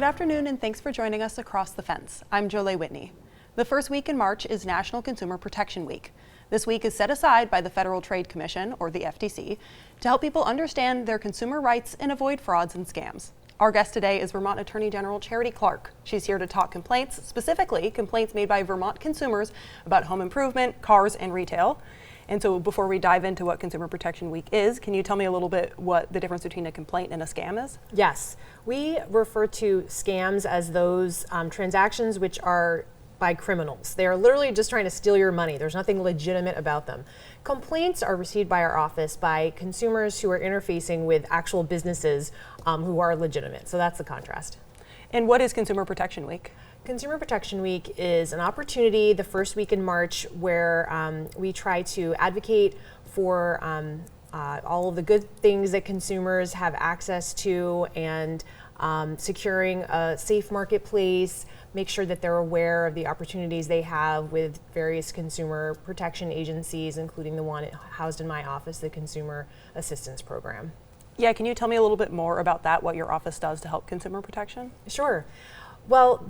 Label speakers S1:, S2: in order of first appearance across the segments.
S1: afternoon, and thanks for joining us across the fence. I'm Jolie Whitney. The first week in March is National Consumer Protection Week. This week is set aside by the Federal Trade Commission, or the FTC, to help people understand their consumer rights and avoid frauds and scams. Our guest today is Vermont Attorney General Charity Clark. She's here to talk complaints, specifically complaints made by Vermont consumers about home improvement, cars, and retail. And so before we dive into what Consumer Protection Week is, can you tell me a little bit what the difference between a complaint and a scam is?
S2: Yes, we refer to scams as those transactions which are by criminals. They are literally just trying to steal your money. There's nothing legitimate about them. Complaints are received by our office by consumers who are interfacing with actual businesses who are legitimate. So that's the contrast.
S1: And what is Consumer Protection Week?
S2: Consumer Protection Week is an opportunity the first week in March where we try to advocate for all of the good things that consumers have access to and securing a safe marketplace, make sure that they're aware of the opportunities they have with various consumer protection agencies, including the one housed in my office, the Consumer Assistance Program.
S1: Yeah, can you tell me a little bit more about that, what your office does to help consumer protection?
S2: Sure. Well,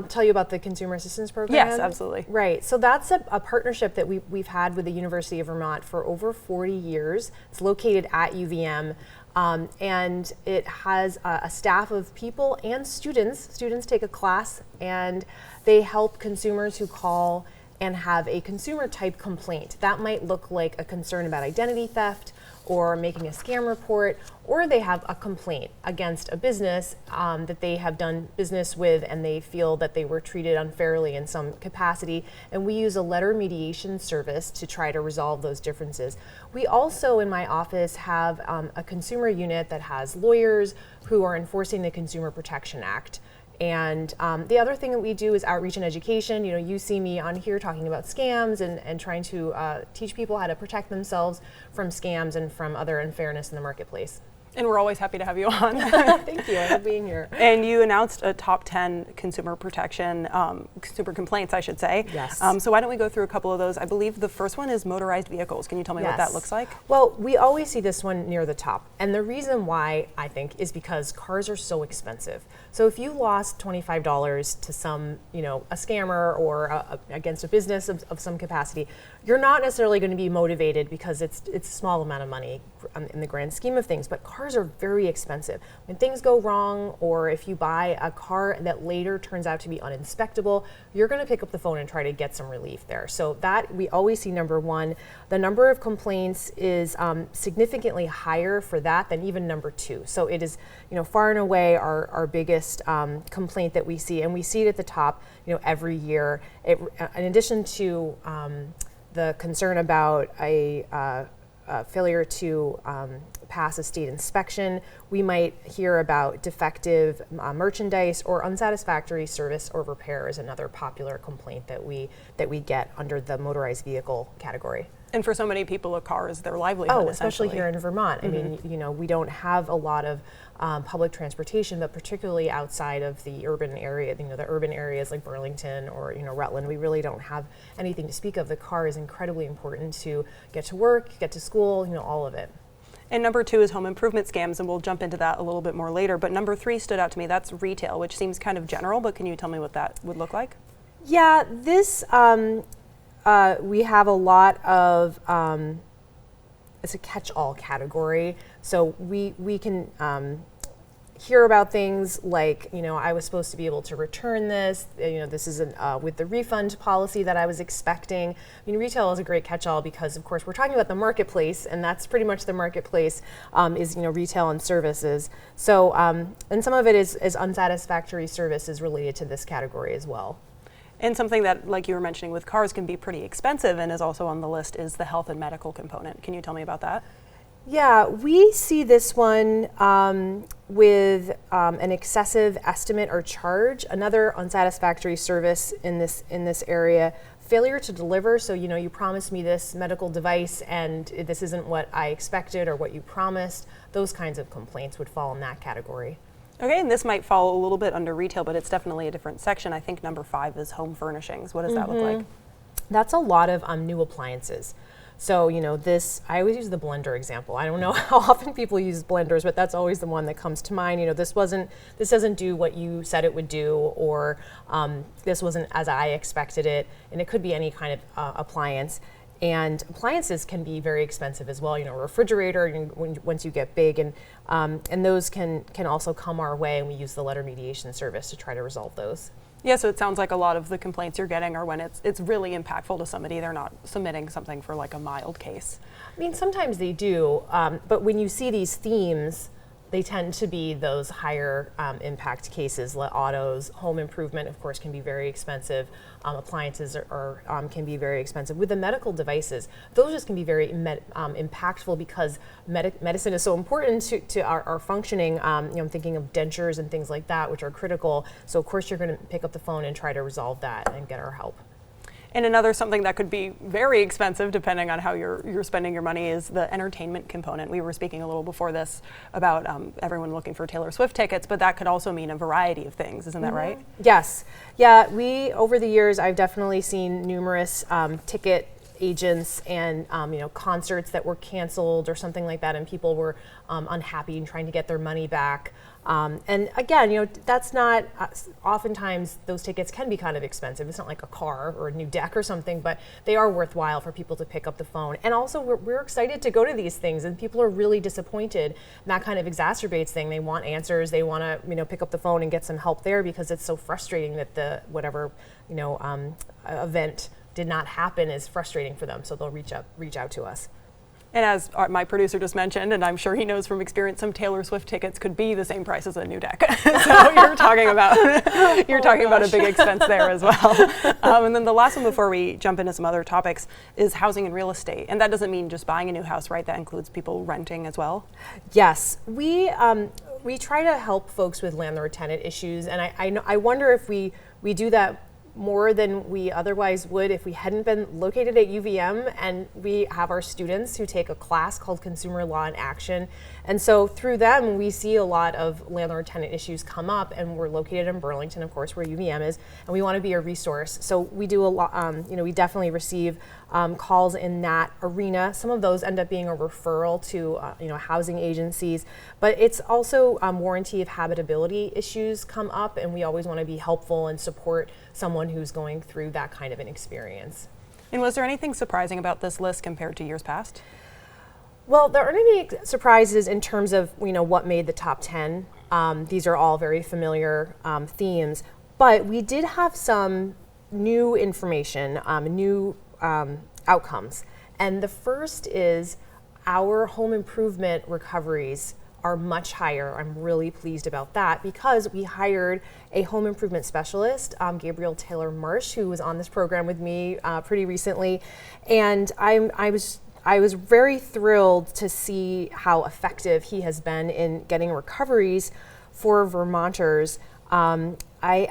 S2: tell you about the Consumer Assistance Program?
S1: Yes, absolutely.
S2: Right. So that's a partnership that we've had with the University of Vermont for over 40 years. It's located at UVM, and it has a staff of people and students. Students take a class, and they help consumers who call and have a consumer type complaint. That might look like a concern about identity theft or making a scam report, or they have a complaint against a business that they have done business with and they feel that they were treated unfairly in some capacity. And we use a letter mediation service to try to resolve those differences. We also, in my office, have a consumer unit that has lawyers who are enforcing the Consumer Protection Act. And the other thing that we do is outreach and education. You know, you see me on here talking about scams and trying to teach people how to protect themselves from scams and from other unfairness in the marketplace.
S1: And we're always happy to have you on.
S2: Thank you, I love being here.
S1: And you announced a top 10 consumer protection, consumer complaints, I should say.
S2: Yes.
S1: So why don't we go through a couple of those? I believe the first one is motorized vehicles. Can you tell me what that looks like?
S2: Well, we always see this one near the top. And the reason why, I think, is because cars are so expensive. So if you lost $25 to some, a scammer or against a business of some capacity, you're not necessarily going to be motivated because it's a small amount of money in the grand scheme of things, but cars are very expensive. When things go wrong, or if you buy a car that later turns out to be uninspectable, you're going to pick up the phone and try to get some relief there. So that we always see number one. The number of complaints is significantly higher for that than even number two. So it is, far and away our biggest complaint that we see, and we see it at the top, every year. In addition to the concern about a failure to pass a state inspection, we might hear about defective merchandise or unsatisfactory service or repair is another popular complaint that we get under the motorized vehicle category.
S1: And for so many people, a car is their livelihood.
S2: Oh, especially here in Vermont. Mm-hmm. I mean, we don't have a lot of public transportation, but particularly outside of the urban area, the urban areas like Burlington or Rutland, we really don't have anything to speak of. The car is incredibly important to get to work, get to school, all of it.
S1: And number two is home improvement scams, and we'll jump into that a little bit more later. But number three stood out to me. That's retail, which seems kind of general, but can you tell me what that would look like?
S2: Yeah, this we have a lot of, it's a catch-all category. So we can hear about things like, I was supposed to be able to return this, this isn't with the refund policy that I was expecting. I mean, retail is a great catch-all because, of course, we're talking about the marketplace, and that's pretty much the marketplace is, retail and services. So, and some of it is unsatisfactory services related to this category as well.
S1: And something that, like you were mentioning with cars, can be pretty expensive and is also on the list is the health and medical component. Can you tell me about that?
S2: Yeah, we see this one with an excessive estimate or charge. Another unsatisfactory service in this area, failure to deliver. So you promised me this medical device and this isn't what I expected or what you promised. Those kinds of complaints would fall in that category.
S1: Okay, and this might fall a little bit under retail, but it's definitely a different section. I think number 5 is home furnishings. What does that look like?
S2: That's a lot of new appliances. So, I always use the blender example. I don't know how often people use blenders, but that's always the one that comes to mind. This doesn't do what you said it would do, or this wasn't as I expected it. And it could be any kind of appliance. And appliances can be very expensive as well. A refrigerator, once you get big, and those can also come our way, and we use the letter mediation service to try to resolve those.
S1: Yeah, so it sounds like a lot of the complaints you're getting are when it's really impactful to somebody. They're not submitting something for like a mild case.
S2: I mean, sometimes they do, but when you see these themes, they tend to be those higher impact cases. Autos, home improvement, of course, can be very expensive. Appliances can be very expensive. With the medical devices, those just can be very impactful because medicine is so important to our functioning. I'm thinking of dentures and things like that, which are critical. So of course, you're going to pick up the phone and try to resolve that and get our help.
S1: And another something that could be very expensive, depending on how you're spending your money, is the entertainment component. We were speaking a little before this about everyone looking for Taylor Swift tickets, but that could also mean a variety of things. Isn't that right?
S2: Yes. Yeah. Over the years, I've definitely seen numerous ticket agents and concerts that were canceled or something like that, and people were unhappy and trying to get their money back. And again, that's not, oftentimes those tickets can be kind of expensive. It's not like a car or a new deck or something, but they are worthwhile for people to pick up the phone. And also we're excited to go to these things, and people are really disappointed. And that kind of exacerbates things. They want answers. They want to, pick up the phone and get some help there, because it's so frustrating that the whatever, event did not happen is frustrating for them. So they'll reach out to us.
S1: And as my producer just mentioned, and I'm sure he knows from experience, some Taylor Swift tickets could be the same price as a new deck. So you're talking about a big expense there as well. And then the last one before we jump into some other topics is housing and real estate. And that doesn't mean just buying a new house, right? That includes people renting as well.
S2: Yes, we try to help folks with landlord-tenant issues, and I wonder if we do that more than we otherwise would if we hadn't been located at UVM, and we have our students who take a class called Consumer Law in Action. And so through them, we see a lot of landlord-tenant issues come up, and we're located in Burlington, of course, where UVM is, and we want to be a resource. So we do a lot, we definitely receive calls in that arena. Some of those end up being a referral to, housing agencies, but it's also warranty of habitability issues come up, and we always want to be helpful and support someone who's going through that kind of an experience.
S1: And was there anything surprising about this list compared to years past?
S2: Well, there aren't any surprises in terms of what made the top 10. These are all very familiar themes, but we did have some new information, new outcomes. And the first is our home improvement recoveries are much higher. I'm really pleased about that, because we hired a home improvement specialist, Gabriel Taylor Marsh, who was on this program with me pretty recently, and I was very thrilled to see how effective he has been in getting recoveries for Vermonters. I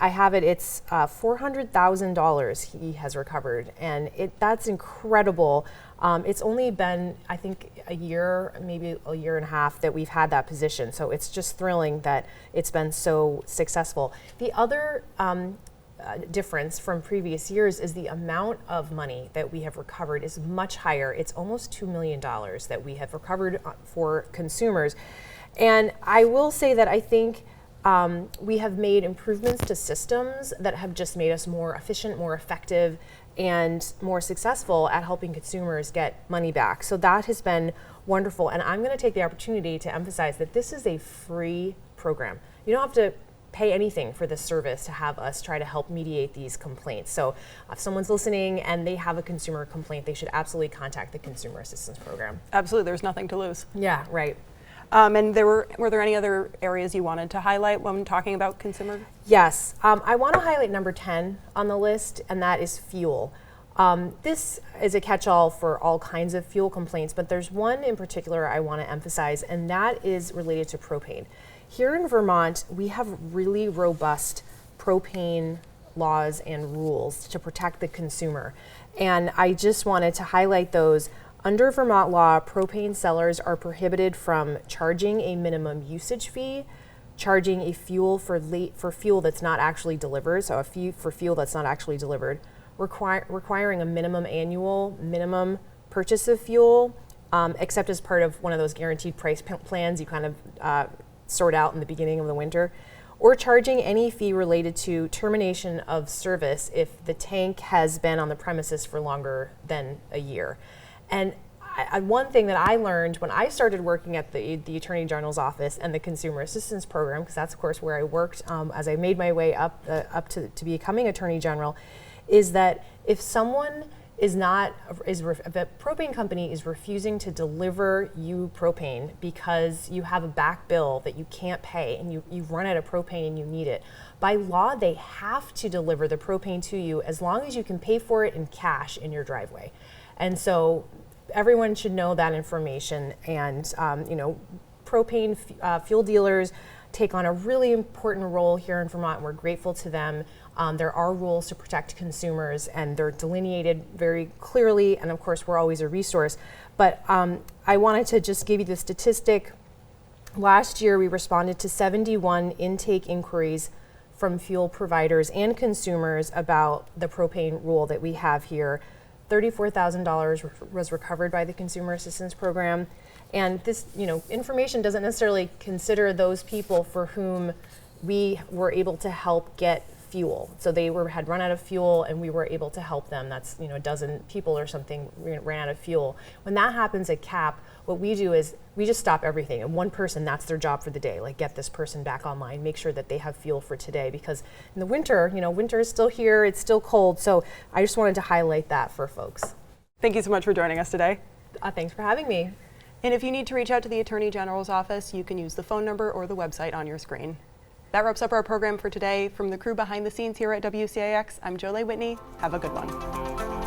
S2: have it, it's $400,000 he has recovered, and that's incredible. It's only been, I think, a year, maybe a year and a half that we've had that position, so it's just thrilling that it's been so successful. The other difference from previous years is the amount of money that we have recovered is much higher. It's almost $2 million that we have recovered for consumers. And I will say that I think we have made improvements to systems that have just made us more efficient, more effective, and more successful at helping consumers get money back. So that has been wonderful. And I'm going to take the opportunity to emphasize that this is a free program. You don't have to pay anything for this service to have us try to help mediate these complaints. So if someone's listening and they have a consumer complaint, they should absolutely contact the Consumer Assistance Program.
S1: Absolutely, there's nothing to lose.
S2: Yeah, right.
S1: And were there any other areas you wanted to highlight when talking about consumer?
S2: Yes, I want to highlight number 10 on the list, and that is fuel. This is a catch-all for all kinds of fuel complaints, but there's one in particular I want to emphasize, and that is related to propane. Here in Vermont, we have really robust propane laws and rules to protect the consumer, and I just wanted to highlight those. Under Vermont law, propane sellers are prohibited from charging a minimum usage fee, charging a fuel for fuel that's not actually delivered, so a fee for fuel that's not actually delivered, requiring a minimum annual minimum purchase of fuel, except as part of one of those guaranteed price plans you kind of sort out in the beginning of the winter, or charging any fee related to termination of service if the tank has been on the premises for longer than a year. And one thing that I learned when I started working at the Attorney General's office and the Consumer Assistance Program, because that's of course where I worked as I made my way up to becoming Attorney General, is that if someone if a propane company is refusing to deliver you propane because you have a back bill that you can't pay and you've run out of propane and you need it, by law they have to deliver the propane to you as long as you can pay for it in cash in your driveway. And so everyone should know that information. And propane fuel dealers take on a really important role here in Vermont. We're grateful to them. There are rules to protect consumers, and they're delineated very clearly, and of course we're always a resource. But I wanted to just give you the statistic. Last year we responded to 71 intake inquiries from fuel providers and consumers about the propane rule that we have here. $34,000 was recovered by the Consumer Assistance Program. And this, information doesn't necessarily consider those people for whom we were able to help get fuel. So they had run out of fuel and we were able to help them. That's, a dozen people or something ran out of fuel. When that happens at CAP, what we do is we just stop everything. And one person, that's their job for the day. Like, get this person back online, make sure that they have fuel for today. Because in the winter, winter is still here, it's still cold. So I just wanted to highlight that for folks.
S1: Thank you so much for joining us today.
S2: Thanks for having me.
S1: And if you need to reach out to the Attorney General's office, you can use the phone number or the website on your screen. That wraps up our program for today. From the crew behind the scenes here at WCAX, I'm Jolie Whitney. Have a good one.